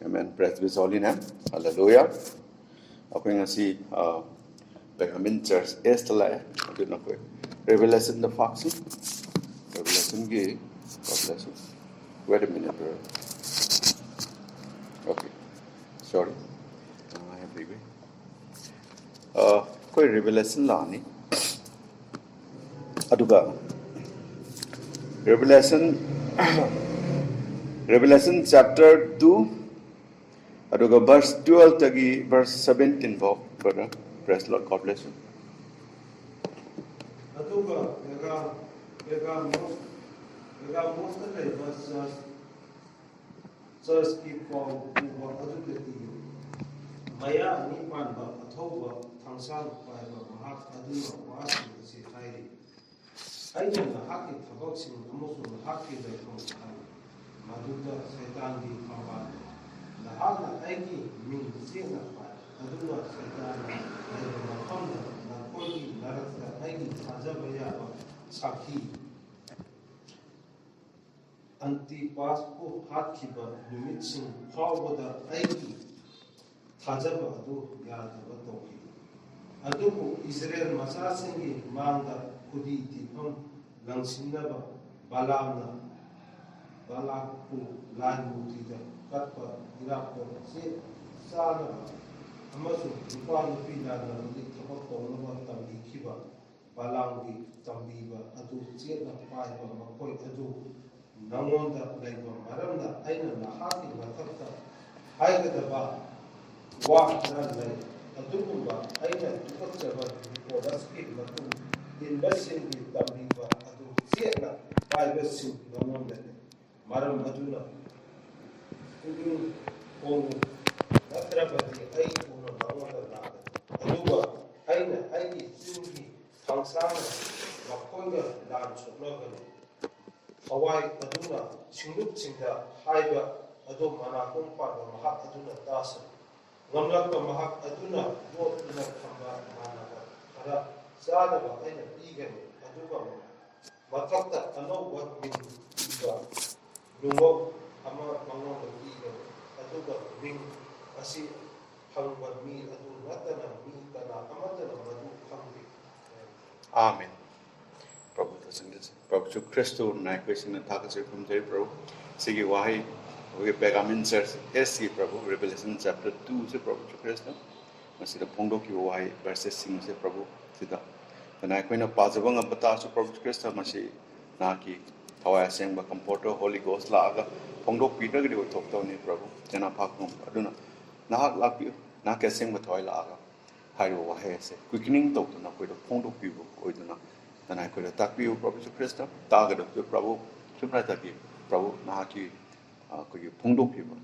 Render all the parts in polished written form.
Amen. Praise His holy name. Hallelujah. Ako nga si Benjamin Church Estela. Ito na ko. Revelation the Foxy. Revelation gi. God bless you. Wait a minute, bro. Okay. Sorry. I have baby. Koi Revelation la ni. Aduga. Revelation chapter 2. Aduga verse 12 tagi verse 17 vo brother. Praise Lord. God bless you. Aduga most of the church keep for aduga maya ni panba athoba thangsang paiba mahak aduga wasi si khai aina hakki thabaksin amusung hakki da thong maduda saitangi khamba nahana aiki min sina pa aduga saitani aina makamda na koi narakta aiki thajaba ya sakhi Antipas ko hatkiba numitsin phawbada aiki thajaba adu yadaba toki adubu Israel masasingi mangda kudi tipam langsinnaba balakku lanmutida katpa irakko se sanaba amasung nupa nupi lanamdi thabak tawnaba tambikhiba balanggi tambiba adu chetna paiba makoi adu nangonda laiba maramda aina nahaki mathakta haigdaba wa lay adugumba aina tukachaba podaski matu inbasin di tambiba adu chetna paibasin nangonda maram aduna onu natrabati ai onu nangonda nada aduba aina aiki singi thangsana makoiga lan choknagani Hawaii aduna singdupsingda haiba adu manakung parba mahak aduna tasa ngamlakba mahak aduna lotna khamba manaba ara sadaba aina pigani aduga matakta anawwa min iba lungo ama mangonda pigani aduga ring asi hangwa mi adu natana mi kana amatana madu khambi Amen. Prabhu Prabhu Christo na question and talk from there, Prabhu. Sige why we Benjamin Church SC Prabhu Revelation chapter 2 se Prabhu Christo. Masi the pongdo ki why verses sing se Prabhu sida. Na ko na pazabang abata se Prabhu Christo masi na ki thawai seng ba comforter Holy Ghost la aga pongdo Peter gi wo thok taw ni Prabhu. Jana phaknom aduna na la pi na ke seng ba thawai la aga. Hai wo he se quickening to na ko do pongdo pi wo oiduna. Dan I could attack you, Prabhu Krista, target of the Prabhu, Sumrataki, Prabhu, Nahaki, could you Pondo people,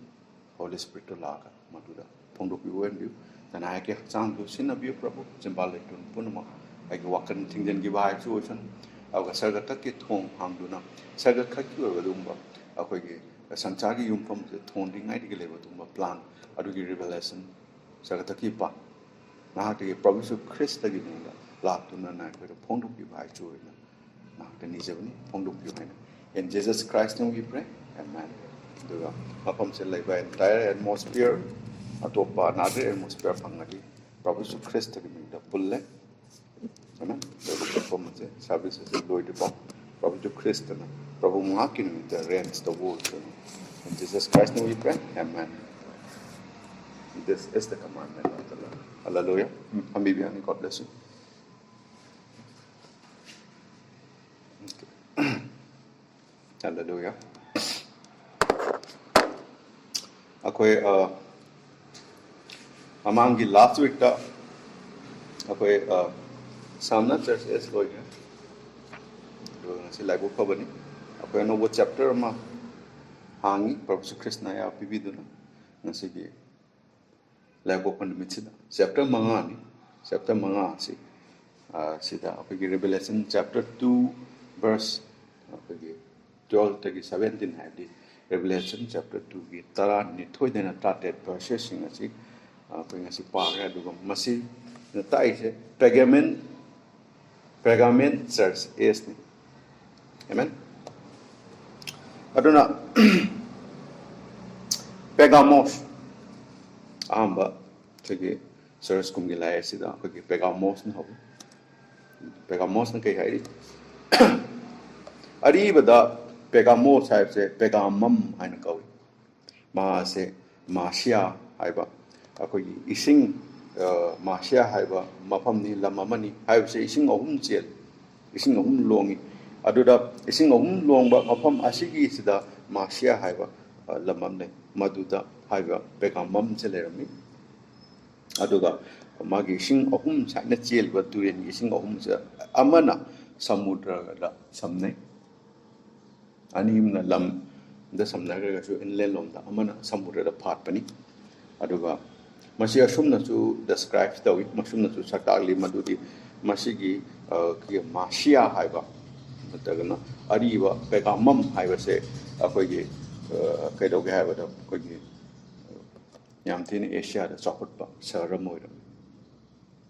Holy Spirit to Laga, Maduda, Pondo people and you, then I get sound to sin of you, Prabhu, symbolic to Punama, I go walk and things and give high solution. I was Sagataki Tong Hangduna, Sagataki over Dumba, a quiggy, a Santagi Yum from the Tonding Nightingale Tumba plan, a do revelation, Sagataki Pa, Nahaki, Prabhu Krista giving that. Laptuna na ko pong duk yu hai chu na the ni jebni pong duk yu hai in Jesus Christ name we pray amen duga apam se lai ba entire atmosphere atopa another atmosphere phangadi Prabhu Su Christ ki mi da pulle amen the performance services loy de Prabhu Su Christ na Prabhu ma ki mi the reigns the world in Jesus Christ name we pray amen. This is the commandment of the Lord. Hallelujah. Ambibiani, God bless you. Hallelujah. Akoy amangi last week ta akoy samna church es loy ga do si live ko bani akoy no chapter ma hangi Prabhu Krishna ya pibidu na ngasi gi live ko pan mitida chapter manga si sida akoy Revelation chapter 2 verse akoy 12 to 17 have the Revelation chapter 2 gi tara ni thoi dena started verses sing asi pring asi para du masi na tai se pergament church is ni amen aduna Pergamos ahamba tege service kum gi lai sida ko gi pegamos na hob pegamos na kai hai ari bada pegamos hai se pegamam hain kawi ma se masia hai ba ko gi ising masia hai ba mafam ni lamamani hai se ising ohum chel ising ohum longi aduda ising ohum longba mafam asigi sida masia hai ba lamam ne maduda hai ba pegamam chelerami aduga magi ising ohum saina chel ba turen ising ohum se amana samudra da samne anim na lam da samna ga su inland lom da amana samudra da phat pani aduga masi asumna su describe tawi masumna su sakali madudi masigi ki masia haiba matagana ariba pegamam haiba se akogi kaidoge haiba da akogi yam tin asia da chokotpa saramoy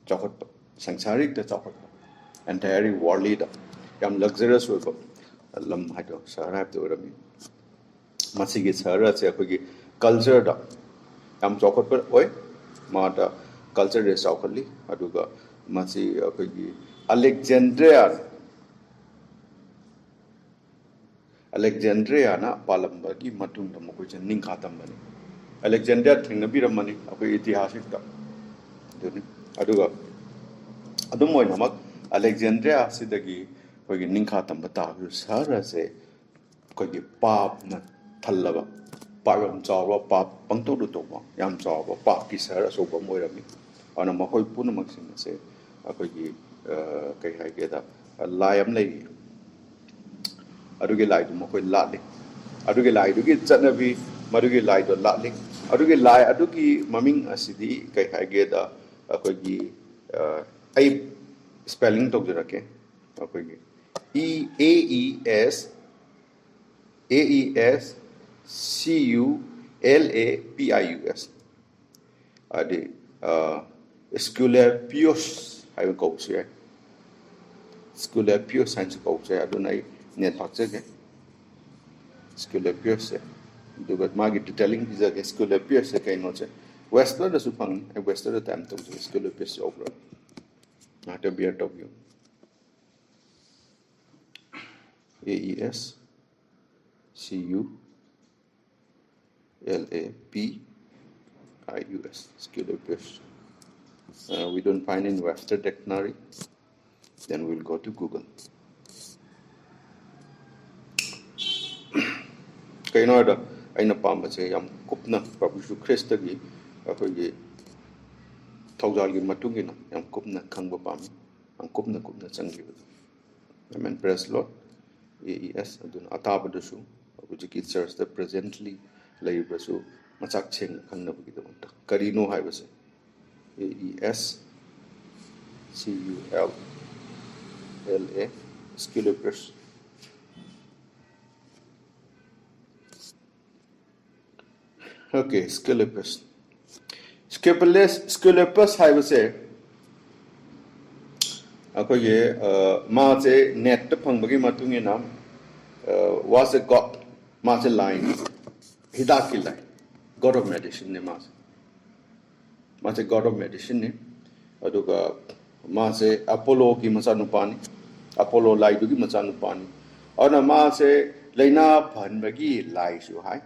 chokotpa sansarik da chokotpa entirely worldly da yam luxurious oiba lam haido sarab do rami masigi sara se akogi culture da yam chokotpa oi mata culture de saukali aduga masi akogi Alexandria na palamba ki matung da moko chen ning khatam bani Alexandria thing bi ramani akoi itihasik da duni aduga adum moi namak Alexandria sidagi kogi ning khatam ba ta sara se kogi pap na thallaba payam chawa pap pangto du to yam chawa pap ki sara so ba moi rami ana makoi puna maksin se akogi kai hai ge da layam lei adugi lai du makoi latli adugi lai du gi chanabi madugi lai do latli adugi lai adugi maming asidi kai hai ge da akogi ai spelling tok jara ke akogi AES CULAPIUS adi Sculepius hai ko se Sculepius science ko se adunai net pakse ke Sculepius se dugat magi detailing is a Sculepius se kai no se western da supang western da tam to Sculepius over not a beer of you AES CULAPIUS Sculepius. We don't find in Webster dictionary, then we'll go to Google. Kaino da aina pamba che yam kupna Prabhu Krista gi akogi tawjal gi matungi na yam kupna khangba pam yam kupna changi ba amen praise Lord AES adun ataba da su abuji ki church the presently laiba su machak cheng khangna bu gi da karino haiba se AES CULA Sculepius. Okay, Sculepius. Sculepius haiba se akoye ma che net ta phangbagi matungi nam was a god ma che line hidaki line god of medicine ne ma che god of medicine ne aduga ma che Apollo ki machanupani Apollo lai du ki machanupani ana ma che laina phanbagi lai su hai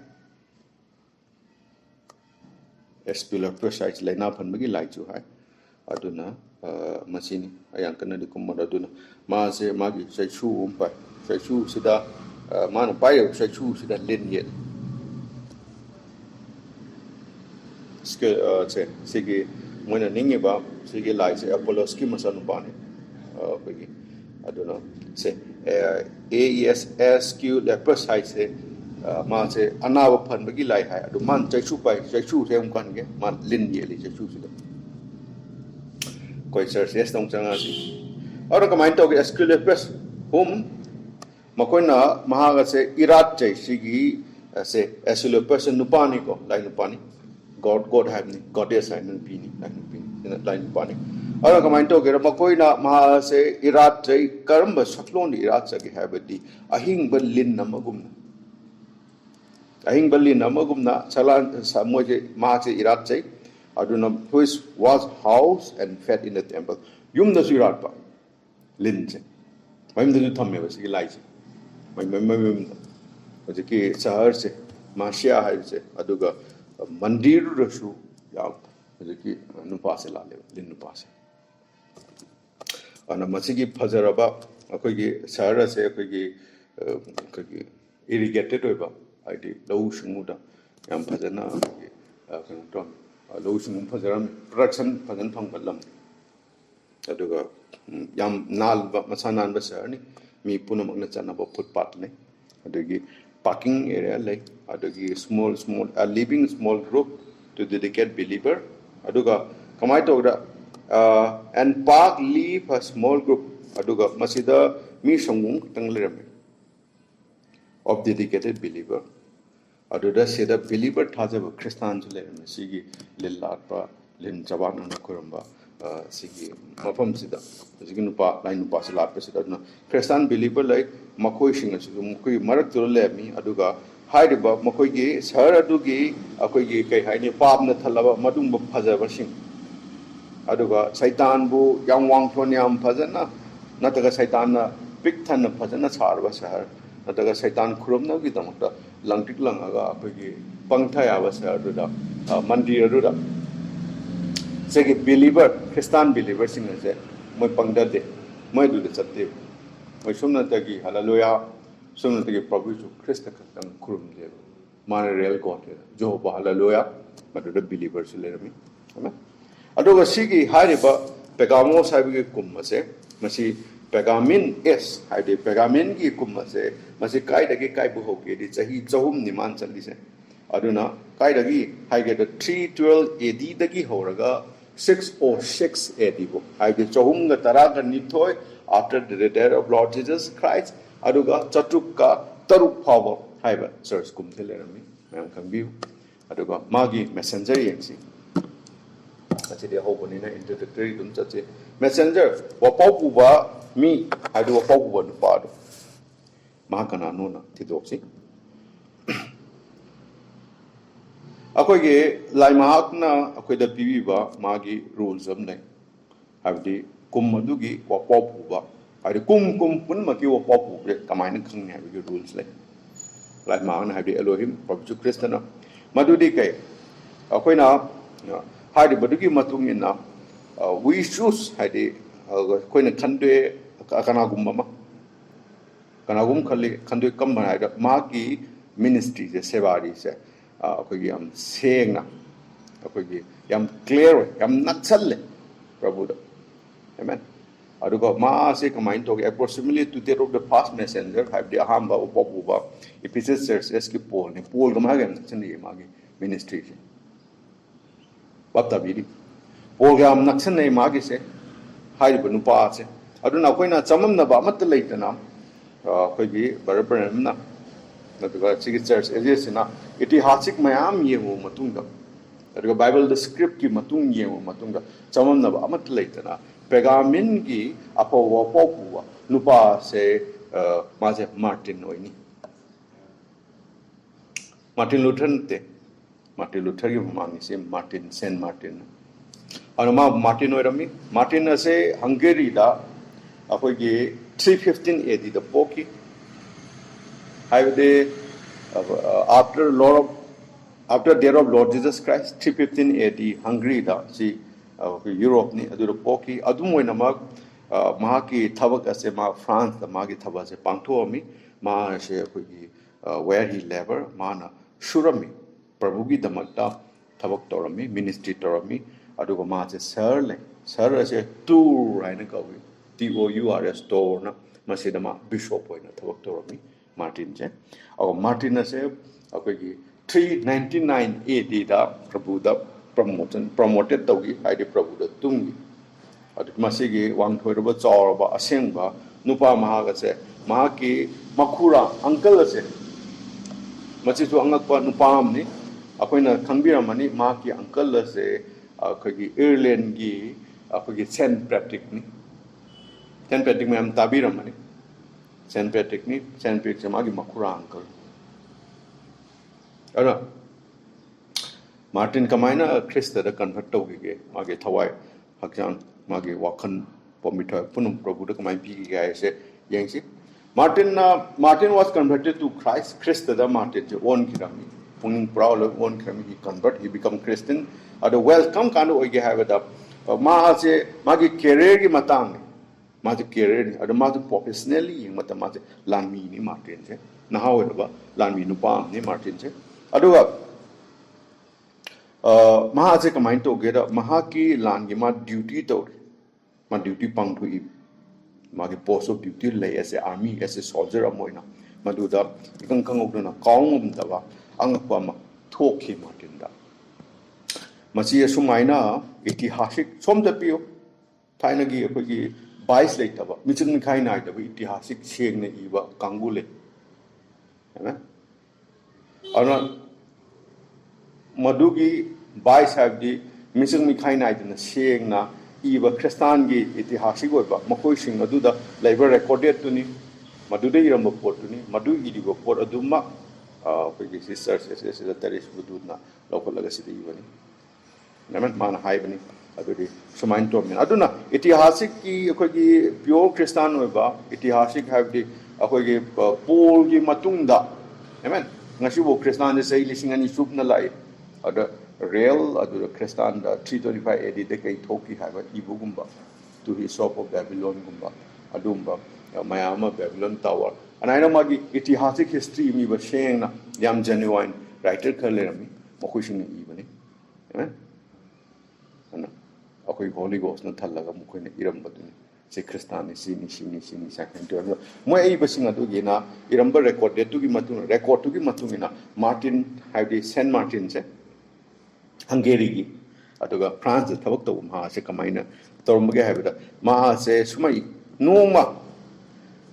Sculepius sai laina phanbagi lai su hai aduna machine ayang kana di kumada aduna ma se magi sai chu umpa sai chu sida mana pai sai chu sida len yet che sige moina ningi ba sige lai se Apollo ski masan bani bagi aduna se Sculepius sai se ma se anawa phan bagi lai hai adu man sai chu pai sai chu se kan ge man len ye li sai chu sida koi church yes tong changa si aur ka main to ke Sculepius hum makoina mahaga se irat chai sigi se Sculepius nupani ko lai nupani God have ni goddess hai nan pini lai nupani aur ka main to ke makoina maha se irat chai karamba saklon irat sa ke habadi ahing balin namagum na chalan samoje ma che irat chai aduna which was housed and fed in the temple yum da surat pa lin che mai da ju thamme ba si lai che mai ki sahar se Masya hai se aduga mandir ru su ya ki nupa se la le lin nupa se ana masigi phajaraba akoi gi sahara se akoi gi irrigated oiba aidi lau shumuda yam phajana kan tom lau shum phajaram production phajan phang balam aduga yam nal ba masanan ba sahar ni mi punamak na chana ba footpath ne adugi parking area like adugi small living small group to dedicate believer aduga kamai togra and park leave a small group aduga masida mi sangung tanglerame of dedicated believer aduda seda believer thajaba christian lerame sigi lillatpa lin jabana kuramba sigi mafam sida sigi nupa line nupa silatpa sida na christian believer like makoi singa su makoi marak tur lemi aduga hairiba makoi gi sar adugi akoi gi kai haini pamna thalaba madung ba phajaba sing aduga saitan bu yang wang thon yam phajana nataga saitan na pik than phajana sarba sahar nataga saitan khurumna gi damakta langtik langaga akoi gi pangthaya ba sahar duda mandir duda segi believer christian believer sing ase moi pangda de moi du de chatte moi sumna tagi hallelujah sumna tagi prabhu ju christ ka kurum de man real god jo ba hallelujah madu de believer se lerami amen adoga sigi hariba pegamo sabi kum ase masi pegamin s haide pegamin gi kum ase masi kai dagi kai bu hoke di chahi chahum niman challi se aduna kai dagi haige the 312 AD dagi horaga 606 AD bo haige chahum ga taraga nithoi after the death of Lord Jesus Christ aduga chatukka taruk phawa haiba church kum thelerami mayam khangbiu aduga magi messenger yengsi achi de hoboni na introductory dum chache messenger wa pau ba mi adu wa pau ba nu pa do ma kana no na thidoksi akoi ge lai mahak na akoi da piwi ba magi rules am nei habdi kum adugi wa pau ba hari kum pun maki wa pau re kamai na khang ne habdi rules le lai mahak na habdi Elohim Prabhu Krishna na madudi kai akoi na hari badugi matung ina we choose hari koi na khandwe kana gumma kana gum khali khandwe kam bana ga ma ki ministry se sevari se koi gi am seng na koi gi yam clear yam nachalle prabhu da amen aduga ma se kamain to approximately to that of the past messenger have the ahamba upabuba Ephesus church es ki Paul ne Paul ga ma ga chani ma gi ministry bapta biri program naksan nei magi se hai bu nupa se aduna koina chamam na ba mat leitana koi gi barabaram na aduga chigi church ages na itihasik mayam yengu matung da aduga bible the script ki matung yengu matung da chamam na ba mat leitana pergamin gi apo wa popu nupa se maje Martin oini Martin Luther te Martin Luther ki mangi se Martin Saint Martin anuma Martin oirami Martin ase Hungary da akoi gi 315 AD da poki have the after death of Lord Jesus Christ 315 AD Hungary da si Europe ni adu poki adum oina mak mahaki thabak ase ma France da magi thaba se pangtho ami ma se akoi gi where he labor mana surami Prabhu gi damakta thabak torami ministry torami aduga ma che sir ase tour aina kawi TOUR store na masida ma bishop oina thabak torami Martin je Martin ase akoi gi 399 AD da Prabhu da promoted tawgi haide Prabhu da tungi adu masigi wang thoiroba chawraba asengba nupa mahaga se mahaki makhura uncle ase machi su angakpa nupa amni akoina khangbiramani mahaki uncle ase akogi Ireland gi akogi Saint Patrick ni Saint Patrick me am tabiramani Saint Patrick ni Saint Patrick magi makhura uncle ana Martin kamaina Krista da convert tawge mage thawai hakjang mage wakhan pomita punum prabhu da kamai pi ga ase yengsi Martin was converted to Christ Krista da Martin je on kirami puning proud on kirami he convert he become Christian ada welcome kan oige have da ma se mage career gi matang ma je career ada ma professionally mata ma lanmi ni Martin je na hawe ba lanmi nu pa ni Martin je aduga maha se kamain to gera maha ki lan gi ma duty to ma duty pang thu I ma gi post of duty lay as a army as a soldier amoina ma du da ikang kang ok na kaung um da ba ang pa ma thok khi ma tin da ma si sumaina itihasik som da pio thaina gi ko gi 22 lay ta ba mi chung khai nai da ba itihasik cheng ne I ba kangu le hai ana Madugi Vice have the missing Mikai night in the seeing na Eva Christangi itihasik ba makoi sing adu da labor recorded to ni Madude Iram port to ni Madu Idigo port aduma sisters is the terrace buduna local legacy even Naman man high bani adudi sumain to me aduna itihasik ki pure Christian ba itihasik have the Paul gi matunda amen ngasi bo Christian say lising ani sup na lai ada real ada Christian da 325 AD de kai thoki ha ba ibugumba to his shop of Babylon gumba adumba mayama Babylon tower anaina magi itihasik history mi ba sheng na yam genuine writer khale mi makhuising ni ibani amen ana akoi holy ghost na thalaga mukhoina iram baduni se Christian ni sini second to mo ei basing adu gina iramba recorded to gi matung record to gi matungina Martin have the Saint Martin se Hungary gi aduga France the thabak to ma se kamaina tormage habida ma se sumai noma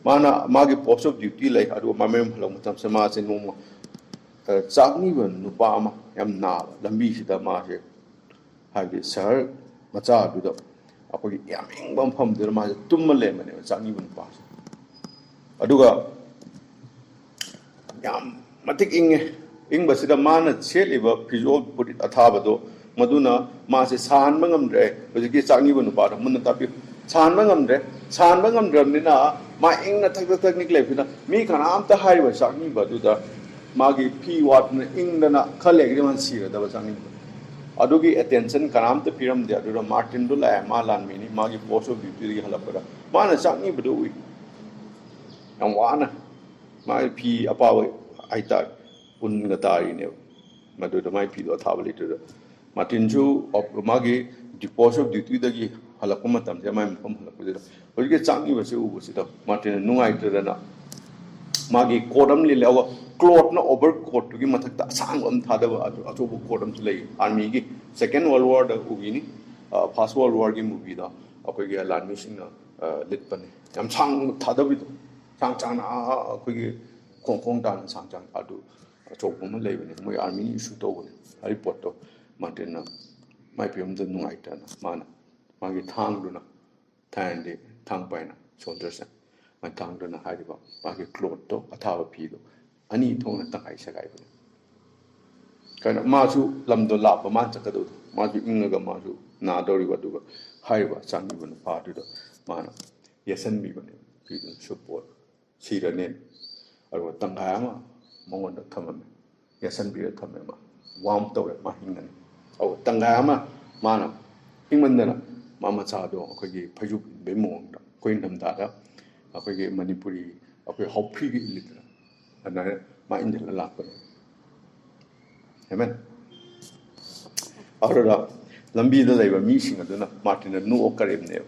mana magi post of duty like adu ma mem halong tam se ma se noma chakni ban nupa ma yam na lambi sida ma se have the sir macha adu da akoi yam ingbam pham der ma tumma le mane chakni ban pa aduga yam matik ing basida mana cheliba prizol put it athabado maduna ma se san mangamre bajiki changni banu pa mun ta pi san mangamre nina ma ing na thak nik le phina mi khanam ta hai ba changni badu da magi phi wat ing na khale gi man sira da ba changni adugi attention kanam ta piram de adu Martin do la ma lan mi ni magi post of duty gi halapara mana changni badu wi am wana ma phi apawa aita Ungatari ne Madu mai pido tablet Martin Ju of Magi deposit of duty the Halakumatam Jamam from Halakuda. But you get Sangi was over Martin Nungai Trana Magi Kodam Lilawa Clot no overcoat to give Mataka Sang on Tadava Atobo Kodam to lay Armigi Second World War the Ugini First World War game movie the Akogia land mission Litpani. I'm Sang Tadavid Sang Chana Kong Dan Sang Chang Adu. Chopum levin, my army issue to report to Martina, my pium the Nuitana, Mana, Magi Tang Duna, Tandy, Tang Pina, shoulders, my tongue duna Hadiba, Magi Cloto, a tower pedo, any tone at the high sagai. Kind of Masu, Lamdo Lapa, Mansakadu, Masu Inga Masu, Nadori Waduga, Haiba, San even part of the Mana, yes, and me when people support, see the name, or Tangayama. Mongon da thamame yasan bi thamema wam to ma hingan au tangama mana hingmandana mama cha do akogi phaju be mong da koin dam da da akogi manipuri akoi hopri gi litra ana ma indel la ko amen arora lambi da laiba mi sing aduna martin nu okarem ne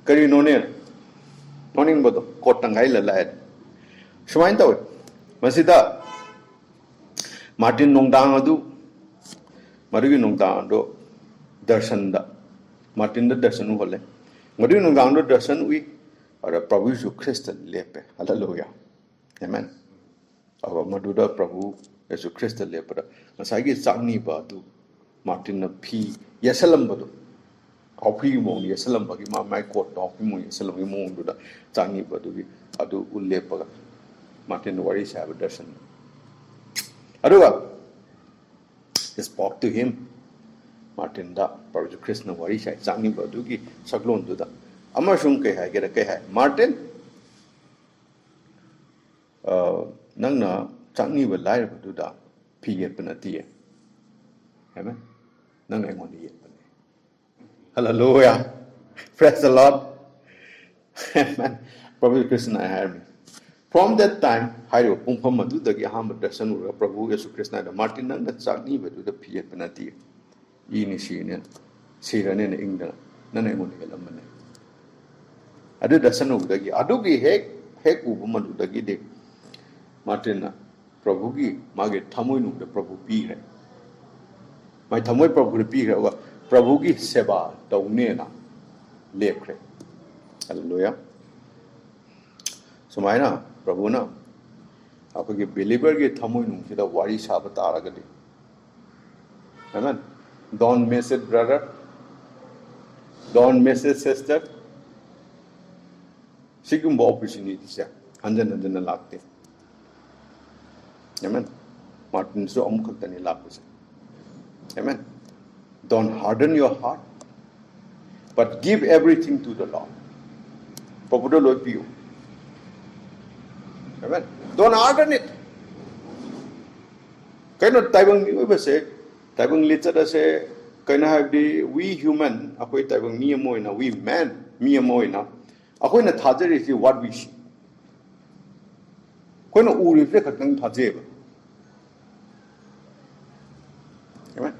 kari no ne noning bodo kotangai la la sumain taw masida Martin Nongdang adu Marugi Nongdang do darshan da Martin da darshan hole Marugi Nongdang do darshan ui ara Prabhu Yesu Christ lepe hallelujah amen aba maduda Prabhu Yesu Christ lepe da masagi changni ba du Martin na phi yasalam ba do au phi mo yasalam ba gi ma mai ko to phi mo yasalam gi mo du da changni ba du adu ulepa Martin wari sa darshan Aruga, he spoke to him. Martin da Prabhu Krishna wari sai changni badugi saklon du da amasung ke hai gera ke hai Martin nangna changni ba lai ba du da phi yet na ti amen nang ai ngon yet hallelujah praise the Lord amen Prabhu Krishna heard me from that time hayo pumpham madu dagi aham darshan ura Prabhu Yesu Krishna da Martin nang da changni ba du da phi yet na ti ini sini sirane ne ingda nane ngon helam ne adu darshan ura dagi adu gi hek ubu madu dagi de Martin na Prabhu ki mage thamoi nu de Prabhu pi re mai thamoi Prabhu pi re wa Prabhu ki seva taune na lep re hallelujah sumai na Prabhu na apagi believer ki thamoi nu sida wari saba tara ga de amen don't miss it brother don't miss it sister sigum bo opportunity se hanjan lagte amen Martin so omkhatani lagse amen don't harden your heart but give everything to the Lord Prabhu do loi piu amen don't harden it kaino taibang ni ba se taibang lichada se kaina habdi we human akoi taibang mi amoina we man mi amoina akoi na thajari si what we see koino uri fe khatang thajeba amen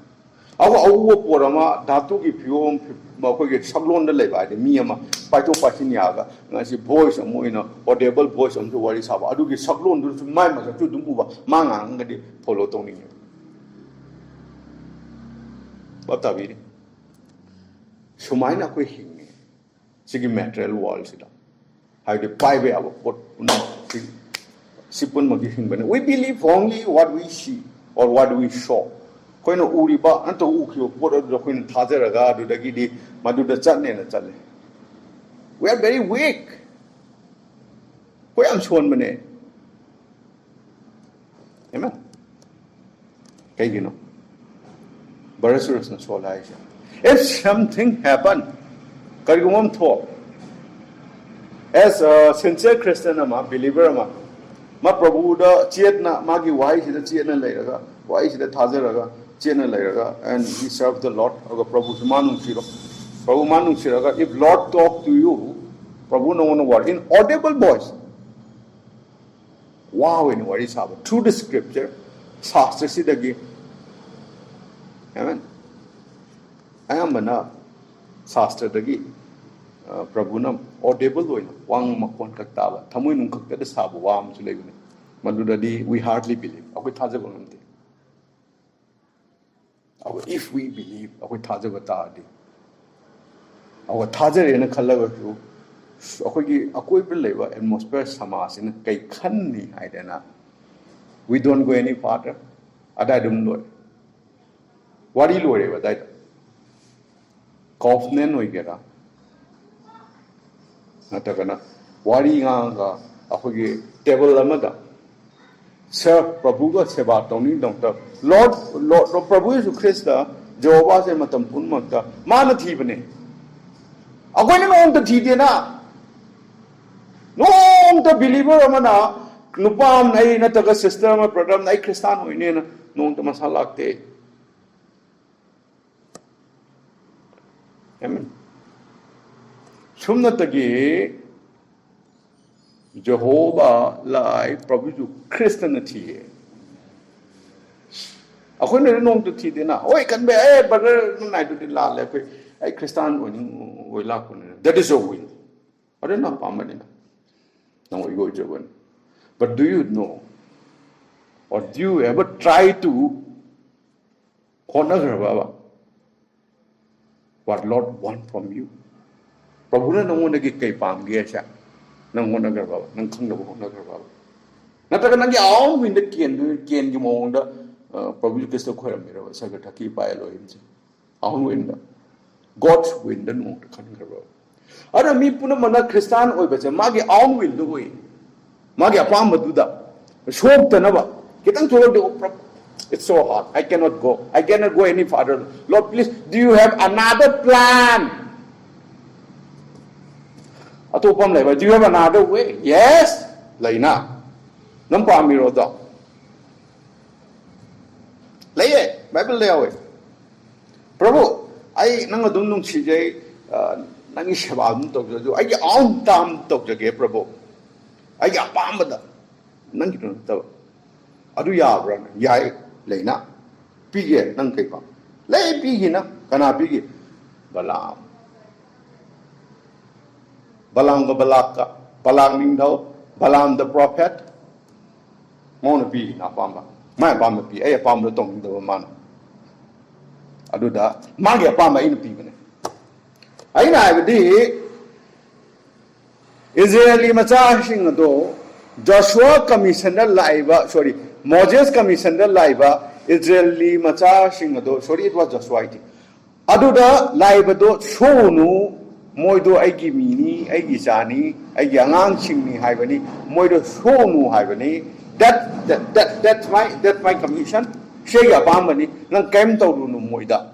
awu porama dhatu ki phiom ma koi ge saglon da lei ba de mi ama paito pasin ya ga ngasi voice amoina audible voice am so wari saba adu ki saglon du mai ma chu dum ba ma nga ngadi follow tong ni bata bi sumaina koi hingi sigi material world sida how to pai be abo pot una sipun magi hingbane we believe only what we see or what we saw koino uri ba anto ukyo pot do koino thajara ga do dagi di madu da chatne na chale we are very weak koi am chon mane amen kai gino barasurus na solai if something happen karigumam tho as a sincere Christian ama believer ama ma Prabhu da chetna magi wai sida chetna lairaga wai sida thajaraga chetna lairaga and he served the Lord aga Prabhu manung siraga if Lord talk to you Prabhu no one word in audible voice wow in what is happened through the scripture shastra sidagi amen ayamana shastra dagi Prabhu nam audible loina wang makon kaktaba thamoi nung kakta da sabu wam chu leune madudadi we hardly believe akoi thajaba ngamte if we believe akoi thajaba ta di awa thajare na khallaga chu akoi gi akoi bil leba atmosphere samas in kai khanni haidana we don't go any further adadum loy wari loy ba dai covenant hoigera natagana wari nga akogi table amada sir Prabhu ga seva tawni dongta Lord Prabhu Yesu Krista Jehovah se matam punmakta mana thibane akoi nong ta thide na nong ta believer amana nupam nai nataga sister ma brother nai Christian hoine na nong ta masalakte amen Sumnatagi Jehovah lai Prabhu Christianity. Ako na nong to ti na. Oy kan be brother nai to la le ko ai Christian oi la ko na. That is a win. Ada na pamani na. Nang oi go jawan. But do you know or do you ever try to honor Baba what Lord want from you? Prabhu na nangona gi kai pam gi cha nangona gar ba nang khang da bo na gar ba na ta nang gi aw win da kien gi mo da Prabhu Krishna khoram mi ra sa ga thaki pa lo him chi aw win da God's win da no ta khan gar ba ara mi puna mana Christian oi ba cha ma gi aw win do oi ma gi apam du da shop ta na ba kitang thoro de it's so hard. I cannot go. I cannot go any farther. Lord, please, do you have another plan? Do you have another way? Yes. Laina. Nampa miro do. Laye. Bible layawe. Prabhu, I nangadung nung CJ nangi shabam tok jo. I on tam tok jage Prabhu. I apamada. Nangi no taw. Adu ya bran. Yai laina. Pige nang kai pa. Lay pige na. Kana pige. Balam. Balam ga balaka. Balam ning daw. Balam the prophet. Mona pige na pamba. Mai pamba pige. Ay pamba tong daw man. Adu da. Magi pamba in pige ne. Ay na ibdi Israeli machashing do Joshua commissioner laiba, sorry, Moses commissioner laiba, Israeli machashing do, sorry, it was Joshua. Aduda laiba do shonu moido aigi mini, aigi jani, aigi angang chingni haibani, moido shonu haibani. That's my commission. Shaya bamani, nang kem tawunu moida.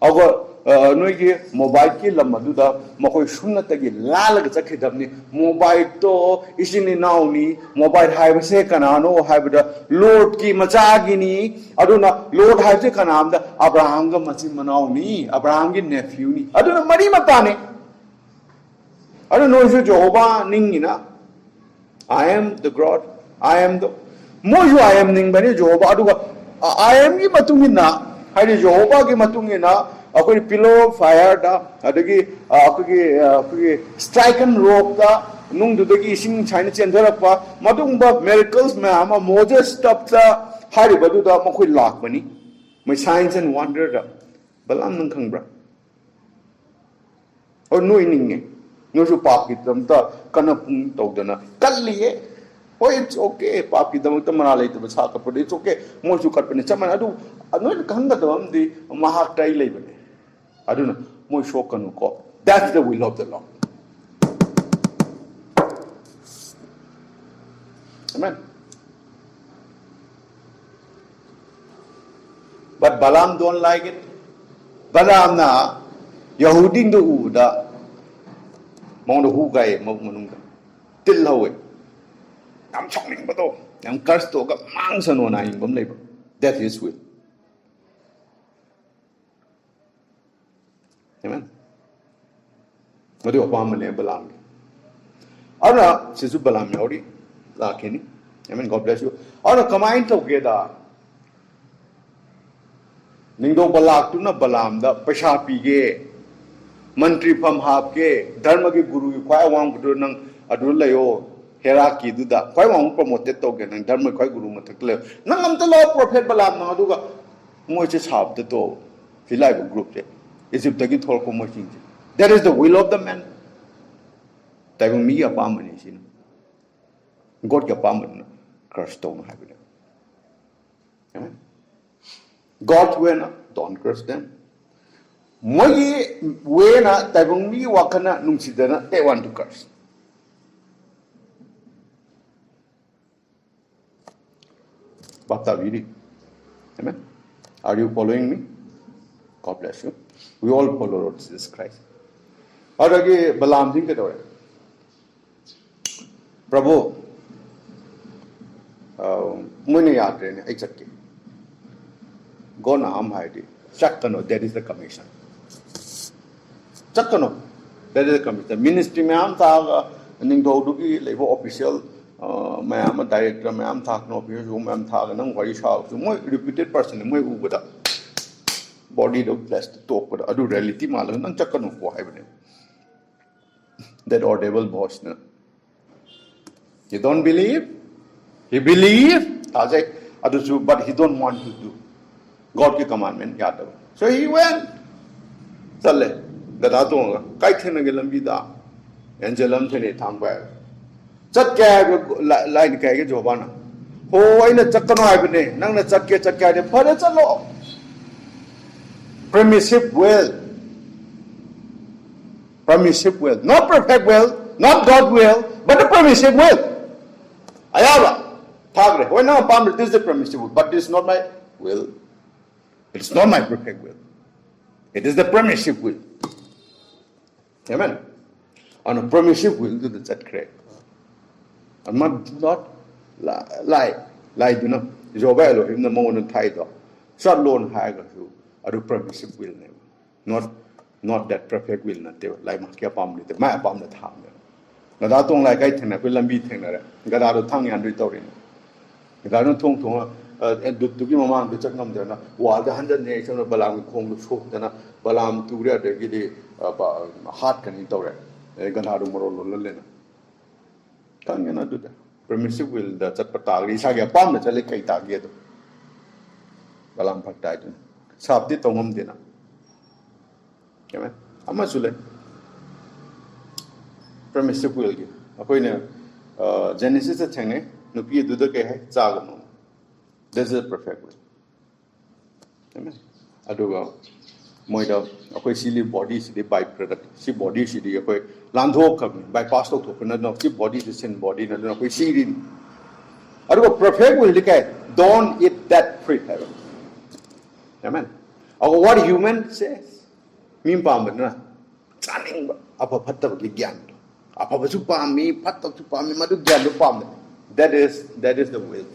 Our Noigi mobile ki lamaduda Mokoi Sunatagi Lalaga Zakidamni mobile to isini nauni mobile hive se kanano hybida Lord ki machagini aduna Lord hive se kanamda Abraham ga machi manauni Abraham ki nephew ni aduna mari matane I don't know if Jehovah ningina I am the God I am the Moju I am ning bani Jehovah aduga I am ki matungina Hari Jehovah ki matungina Akoi pillow of fire da adagi akoi strike and rope da nung dudagi ising China chendarakpa madungba miracles ma Moses stopped da hari badu da makoi lakbani my signs and wonder da balam nang khangbra or no ininge no su pap kitam ta kana pung tawdana kalliye oh it's okay pap kitam ta mana lai ta sa ka pade it's okay mo su katpane chaman adu no khanga dam di mahak tai lai bane aduna mo shokanu ko that's the will of the Lord. Amen. But Balaam don't like it. Balaam na Yahudin do uda mong do hugay mong manungda tilawe am chongning ba to am curse to ka mang sa no na ing bam labor that is will. Amen. Madu apam ne Balaam. Ara sisu Balaam yori la kini. Amen. God bless you. Ara kamain to geda. Ningdo balak tu na Balaam da pasha pige mantri pham hap ke dharma ke guru ki kwai wang guru nang adu layo hierarchy du da kwai wang promoted to ge nang dharma kwai guru mathak le nang am ta lo prophet Balaam na adu ga moi che sap de to filai ko group je Egypt tagi thol ko mo ching that is the will of the man tai bang mi apam ni sin God ka pam na curse to no have it. Amen. God when don't curse them. Moi when tai bang mi wakana nung sidana they want to curse. Bata viri. Amen. Are you following me? God bless you. We all follow Lord Jesus Christ. और आगे बलाम सिंह के दौरे प्रभु मुझे याद रहने एक चक्के गो नाम है डी चक्कनो that is the commission चक्कनो that is the commission ministry में हम था निंग दोड़ू की लेवो official मैं हम director में हम था कनो official में हम था कनो वही शाह मुझे reputed person मुझे उबदा body do blessed to पर अदु reality मालूम नंग चक्कनो को है बने that audible voice na you don't believe he believe tajai adusu but he don't want to do God ki commandment yad so he went challe gada to kai thena ge lambi da angelam thene thang ba chat kya line kai ge jobana ho aina chakkano ai bane nang na chat kya de phare chalo permissive will permissive will, not perfect will, not God will, but the permissive will. Ayala, Tagre, when now this is the permissive will, but this is not my will. It's not my perfect will. It is the permissive will. Amen. On a permissive will, do that correct. I'm not lie, you know. Is over in the moment title. Short loan higher to a permissive will. Not that perfect will, not there. Like my palm, the my palm the time. Now, I don't like I think I will be thinking that. Got out of tongue and retorting. If I don't talk to to give a man to check them there, while the 100 nations of Balam come to show, then Balam to read the giddy heart can eat over. They got out of Morolina. Can't you not do that? Permissive will that's a patali, Saga Palm, the Jalika Tagedo. Balam Patajan. Sabdi Tomum dinner. How much will it? Permissive will you. Upon Genesis the Tene, no Pia do the Gay Zagamo. This is a perfect will. Amen. I do go. Moida, a silly body, the byproduct. See body, she did a land hawk coming by pastor to open up. See body, the same body, and then we see it. I do a perfect will decay. Don't eat that fruit. Amen. Or what human says. Mean palm, Channing up a pat of the gan. Up of a supami, pat of supami, madu gan palm. That is the will.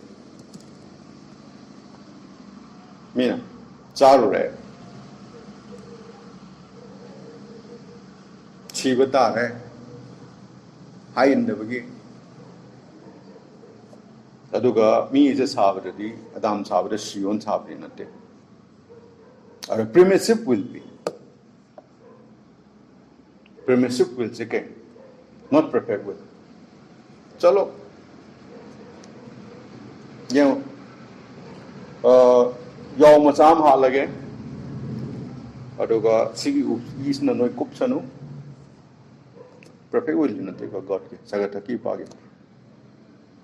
Mina, Charure Chivatare High in the beginning. Aduga, me is a Savadi, Adam Savada, Shion Savadi, not it. A permissive will be. Permissive will is again, not perfect will. Chalo. You know, Yaw Masam Halage Aduga Sigi East Nanoi Kupsanu Perfect will not take a god, Sagataki Pagi.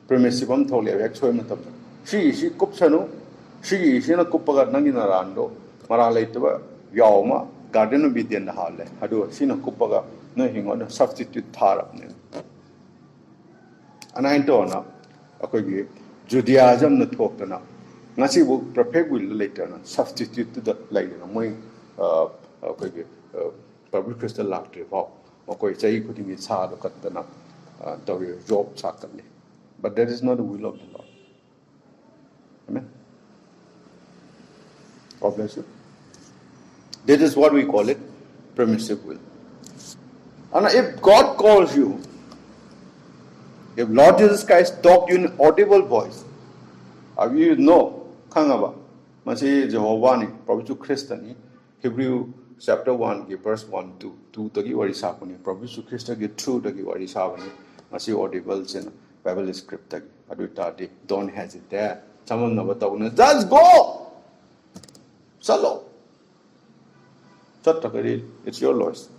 Permissibum Tolia, Exoimatum. She Kupsanu, she is in a Kupaga Nanginarando, Maralatova, Yauma, Garden of Bidian the Hale. I do a Sina Kupaga, knowing on a substitute Tarab name. And I don't know, okay, Judaism not talked enough. Nasi will prepare will later substitute to the later. Public crystal lactri hop. Okay, say putting it hard to cut the nut. Job certainly. But that is not the will of the Lord. Amen. God bless you. This is what we call it permissive will. And if God calls you, if Lord Jesus Christ talked to you in an audible voice, you know. Kangaba, Masi Jehovah, Provisu Christian, Hebrew chapter 1, verse 1 to 2, the Givarisapani, Provisu Christian, get true the Givarisapani, Masi audibles in Bible script, Adutati, don't hesitate there. Someone never told us, just go! Salo. It's your loss.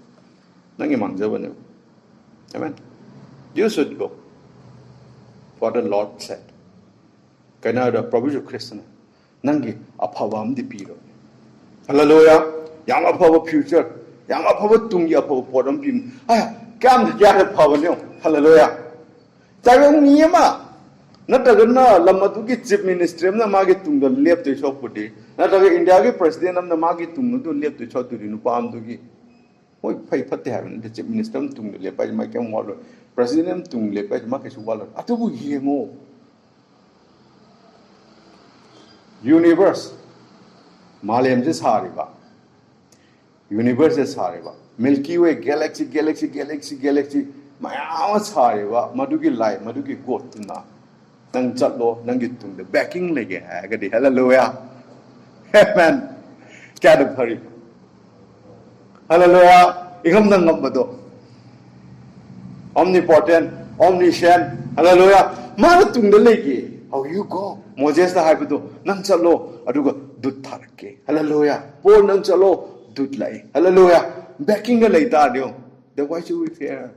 Nangimang Zavanu. Amen. You should go. For the Lord said. Canada, Provisu Christian. Nangi, a power the Piro. Hallelujah. Young a power future. Young a power tungi a power for them. Ah, come the Yard power no. Hallelujah. Tayong Niyama. Not a guna, Lamatuki chip ministry, the Magitum, the left to shop put it. Not a India president of the Magitum, to left to shop to the Nupam to give. What pay put the heaven, the chip minister to the left by my camp water. President to left by Marcus Waller. I told you more. Universe. Maliam is Hariba. Universe is Hariba. Milky Way, galaxy. My hours Hariba. Madugi light, Madugi Gotuna. Nang Jatlo, Nangitung, the backing leg. Hallelujah. Amen. Cadbury. Hallelujah. Ikam Nangabado. Omnipotent, omniscient. Hallelujah. Maratung the legi. How you go? Moses the Habido, Nansalo, Aduga, Dutarke. Hallelujah. Poor Nansalo, Dutlay. Hallelujah. Backing a later, then why should we fear?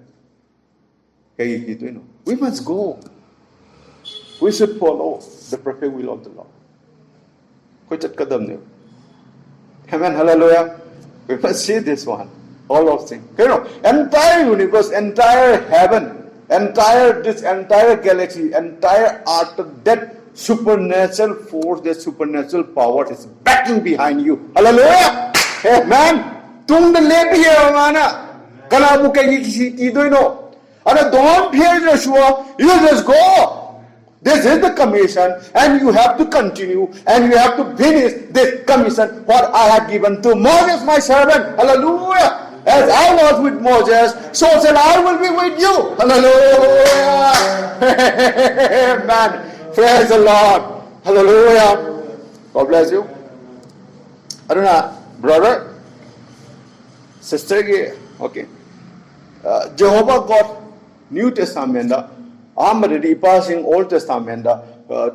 We must go. We should follow the perfect will of the Lord. Amen. Hallelujah. We must see this one. All of things. Entire universe, entire heaven, entire galaxy, entire art that supernatural force, the supernatural power is backing behind you. Hallelujah. Amen. Tung the lady here, mana. Kalabu kaki do no. And don't fear Joshua. You just go. This is the commission, and you have to continue, and you have to finish this commission. What I have given to Moses, my servant. Hallelujah. As I was with Moses, so said I will be with you. Hallelujah. Amen. Praise the Lord. Hallelujah. God bless you. I don't know, brother, sister, okay. Jehovah got New Testament, I'm already passing Old Testament,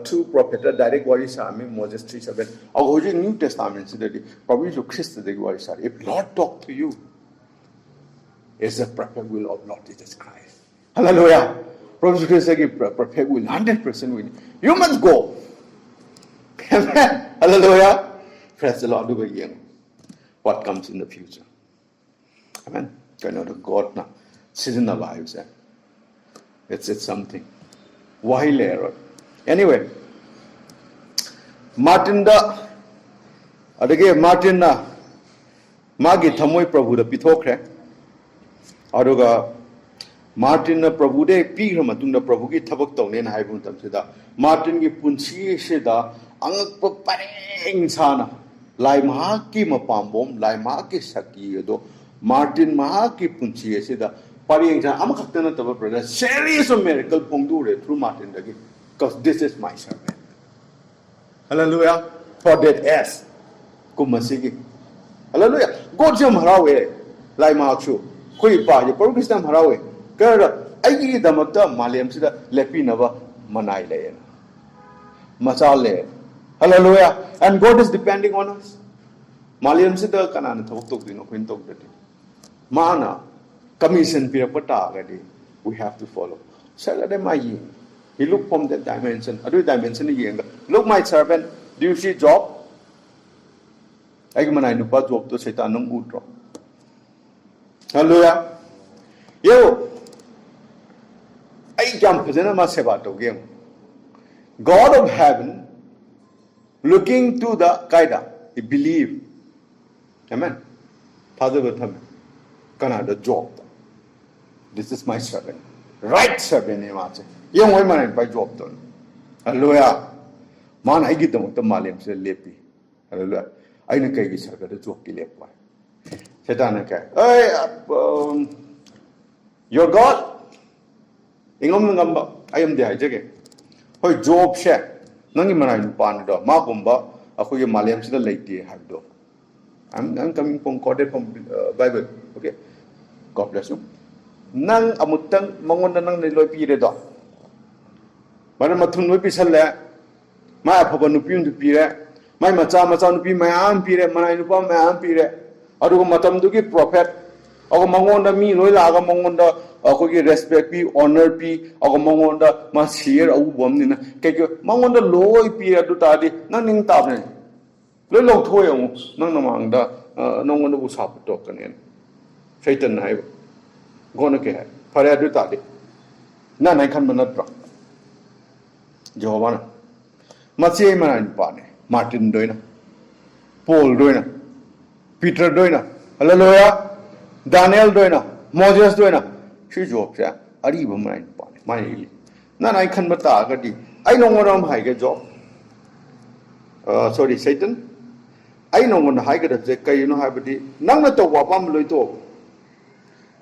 two prophets, direct words, Moses 3:7. I'll go to New Testament, probably to Christ, the words. If Lord talk to you, it's the perfect will of Lord Jesus Christ. Hallelujah. Prophet Christ said, perfect will, 100% will. You must go. Amen. Hallelujah. Praise the Lord. Do again. What comes in the future. Amen. I know the God now. Sit in the lives. It's something. Why later? Anyway. Martin da. Again, Martin na. Magi thamoy Prabhu da pitokre. Aruga Martin na Prabhu de pigra matung na Prabhu ki thabak tawne na haibun tamsida Martin ki punchi seda angak pa pareng sana lai maha ki mapambom lai maha ki sakti do Martin maha ki punchi seda pareng sana ama khakta na taba brother serious miracle pongdu re through Martin dagi because this is my servant. Hallelujah. For that as kumasigi. Hallelujah. God jam harawe lai maha chu Kui pa je Prabhu Krishna harawe kara aigi damakta Malayam sida lepi nava manai le masal le. Hallelujah. And God is depending on us. Malayam sida kanan thok tok dino kuin tok dati mana commission pirapata gadi we have to follow. Salade mai he look from that dimension. Adu dimension ni yenga look my servant, do you see job? Aigi manai nupa job to setan nang utro. Hallelujah. Yo, I jump to God of heaven looking to the Kaida, he believe. Amen. Father with him. Canada job. This is my servant. Right servant, young women by job done. Hallelujah. Man, I get them to Malim say lepi. Hallelujah. I know Kagi servant the job kill. Your God, I am the Hijake. Hoi Job share, Nangi Maran Panda, Magumba, Akuya Maliam to the lady have do. I'm coming from quoted from Bible. Okay. God bless you. Nang Amutang Mongonang the Lopi do. Maramatun Lupisale, my Papanupin to Pire, my Matamasan Pi, my aunt Pire, Mananupa, my aunt Pire. Aduh matam tu ki prophet, aku mangonda mi loy la, aku mangonda aku ki respect pi, honor pi, aku mangonda masir aku bom ni na, kayak mangonda loy pi adu tadi, nang ning tab ni, loy long thoy ang, nang namangda, nongonda usap to kanen, Satan na iba, gona ke, pada adu tadi, na naik kan benar tak, jawaban, masih mana ni pa ni, Martin doina, Paul doina. Peter doina, hallelujah, Daniel doina, Moses doina, she job ya, ari ba mai pa mai na nai khan bata ga di ai no ngom hai ga job sorry Satan ai no ngom hai ga de kai no hai ba di nang na to wa pam loi to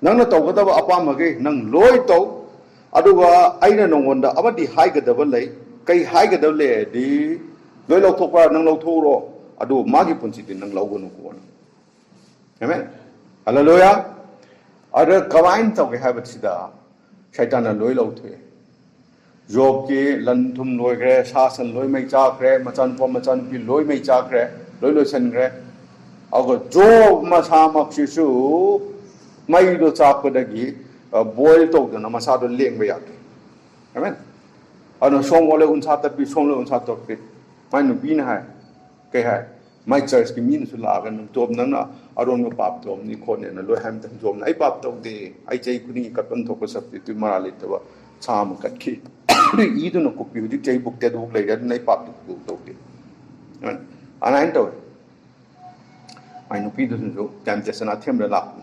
nang na to ga da ba apam ga nang loi to adu ga ai na no ngom da abadi hai ga da ba lai kai hai ga da le di loi lo thok pa nang lo tho ro adu ma gi pun si din nang lo go no ko Amen. Hallelujah. Ada kawain tau ke habat sida syaitan na loi lau thue. Job ke lan thum loi kre, sasan loi mai cha kre, machan pi loi mai cha kre, loi san kre. Ago Job masa mak sisu mai do cha ko dagi boil tok na masa do leng ba yak. Amen. Ano song wala unsa ta pi song le unsa tok pi. Mai nu pi na hai. Ke hai. My church ki min su la gan tom nang na aron ma pap tom ni khon ne lo ham tan tom na ai pap tok de ai chei ku ni ka ton thok ko sap ti mara le ta ba cham kat ki Edu no copy, you take book that book like that, and I pop the book. And I know I know Peter and Joe, Jam just an attempt to laugh.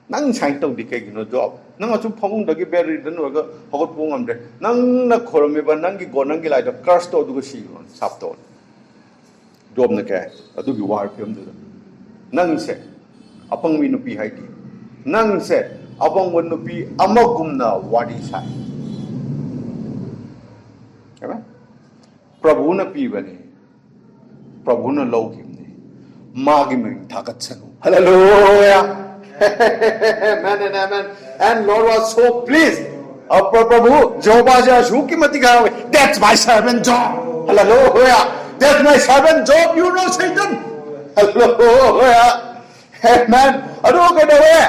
Nang China the cake no job. Nang a two pound the berry, the Noga, hot wong, Nang the Koramiba, Nangi Gonangi like a crust or do she on Sapton. Job the cat, a do be wild film to them. Nang said, upon me no be hiding. Nang said, upon one no be amagumna, what is high. Prabhuna Pivani, Prabhuna Lokimni, Magimin Takatsanu. Hallelujah! Amen and amen. And Lord was so pleased. Prabhu, Jobaja Shukimatika, that's my servant Job. Hallelujah! That's my servant Job, you know Satan. Hallelujah! Amen. I don't get away.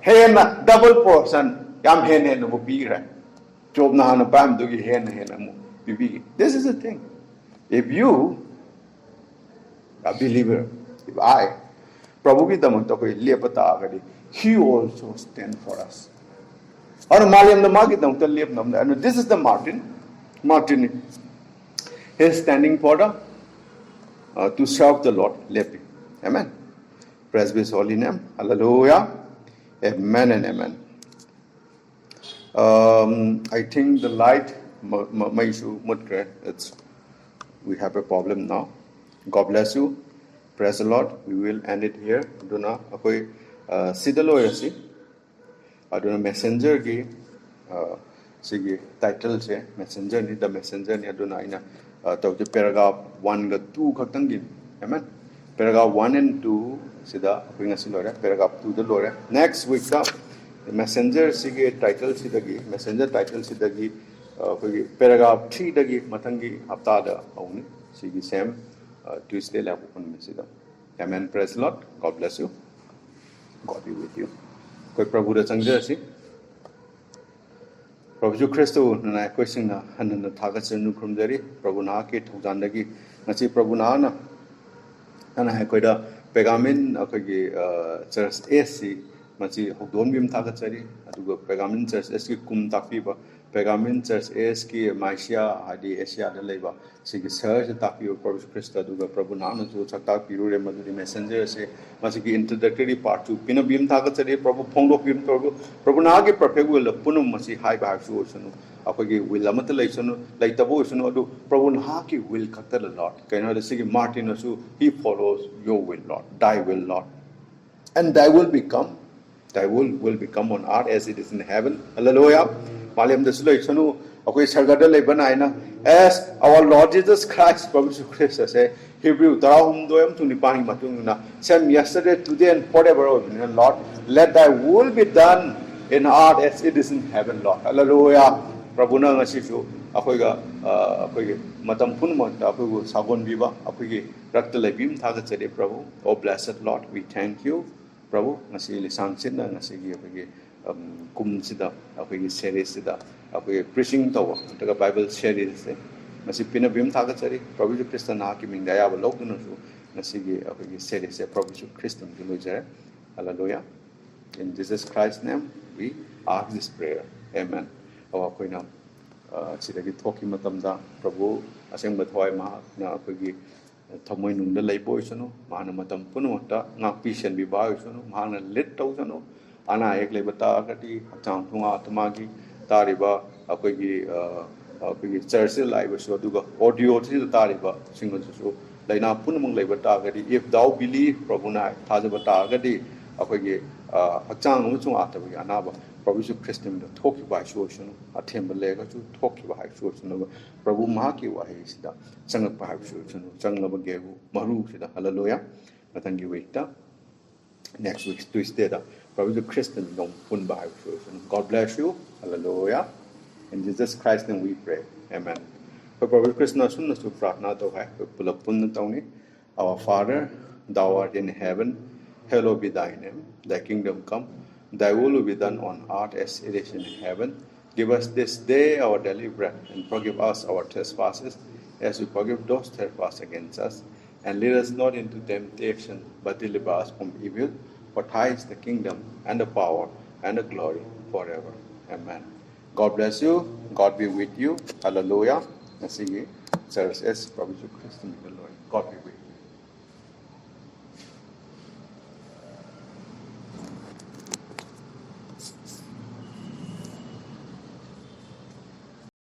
Hen double portion. Yam hen and no beer. Job Nahana Bam do you hen and this is the thing. If you, a believer, if I, probably the Montoko Lepata, he also stand for us. Or Maliam the market, and this is the Martin. Martin is standing for the to serve the Lord. Lepi. Amen. Praise be His holy name. Hallelujah. Amen and amen. I think the light. It's we have a problem now. God bless you. Praise the Lord. We will end it here. Duna akoi sidalo yasi. Aduna messenger ki sigi title se messenger ni the messenger ni aduna ina tawti paragraph 1 ga 2 khaktang gi. Amen. Paragraph 1 and 2 sida akoi ngasi lore. Paragraph 2 the lore. Next week the messenger sigi title sidagi messenger title sidagi paragraph 3 dagi matangi haftada auni sigi same Tuesday level on mesida. Amen. Praise the Lord. God bless you. God be with you. Koi Prabhu da changja si Prabhu Ju Christo na question na hanan thagat senu krumjari Prabhu na ke thujan dagi ngachi Prabhu na ana hai koi da pegamin akoi gi church AC machi hokdon bim thagat chari aduga pegamin church AC kum takpi ba Pegamin Church ASK Malaysia Hadi Asia Daleba Sigi Search Tapi Prabhu Christa Duga Prabhu Nana Zu Chakta Piru Maduri Messenger se Masiki introductory part 2 Pina Bim Tagatari Prabhu Pongdo Bim Torbu Prabhu Nagi Perfect will Punum Masi High Bahasu Sunu Apagi will Lamatalation like the voice Nodu Prabhu Haki will Katal a lot. Can the Sigi Martin Asu he follows your will Lord, thy will Lord. And thy will become on earth as it is in heaven. Hallelujah. Maliam the Sulu, okay, Sargada Lebanaina, as our Lord Jesus Christ, Prabhu Christ, say, Hebrew, Tarahum Doem to Nipani Matuna, same yesterday, today, and forever, Lord, let thy will be done in earth as it is in heaven, Lord. Hallelujah. Prabhuna Nasifu, Apoga, Matam Punmont, Apu, Sagon Viva, Apugi, Raktalabim, Tagatade, Prabhu. Oh, blessed Lord, we thank you, Prabhu, Nasili Sangsina, Nasigi, Kumsida, Apogi Serisida, Apogi preaching tower, the Bible series, Masipina Bim Tagatari, Prabhu Christian Hakim, Diaba Lokunusu, Nasigi, Apogi Seris, Prabhu Christian, Hallelujah. In Jesus Christ's name, we ask this prayer. Amen. Our Queen, Sidaki talking Matamda, Prabhu, Asem Batwai Ma, Napagi, Tomoin the Laboisano, Mana Matam Punota, Napish and Bibaisano, Mana Litosano, Ana Eklebata, Tam Tunga Tamagi, Tariba, Apagi, Churchill, I was Duga, audio to Tariba, single so, Laina Punamung Labatagadi, if thou believe Prabhuna, Tazabatagadi, Apagi, Hachang Mutung Atavi, Anaba. Prabhu Christian the talk by Shoshun, a temple lega to talk by Shoshun, Prabhu Maki Wahisida, Sanga by Shoshun, Sanga Gabu, Maru, Hallelujah. But thank you, wait up. Next week's Tuesday, Prabhu Christian don't put by Shoshun. God bless you, Hallelujah. In Jesus Christ's name we pray. Amen. For Prabhu Christian, as soon as you pratna to hai, pull up Punatoni, our Father, thou art in heaven, hallowed be thy name, thy kingdom come. Thy will be done on earth as it is in heaven. Give us this day our daily bread, and forgive us our trespasses, as we forgive those who trespass against us. And lead us not into temptation, but deliver us from evil. For thine is the kingdom, and the power, and the glory, forever. Amen. God bless you. God be with you. Hallelujah. Sige, service is Prabhu Kristo. God be with you.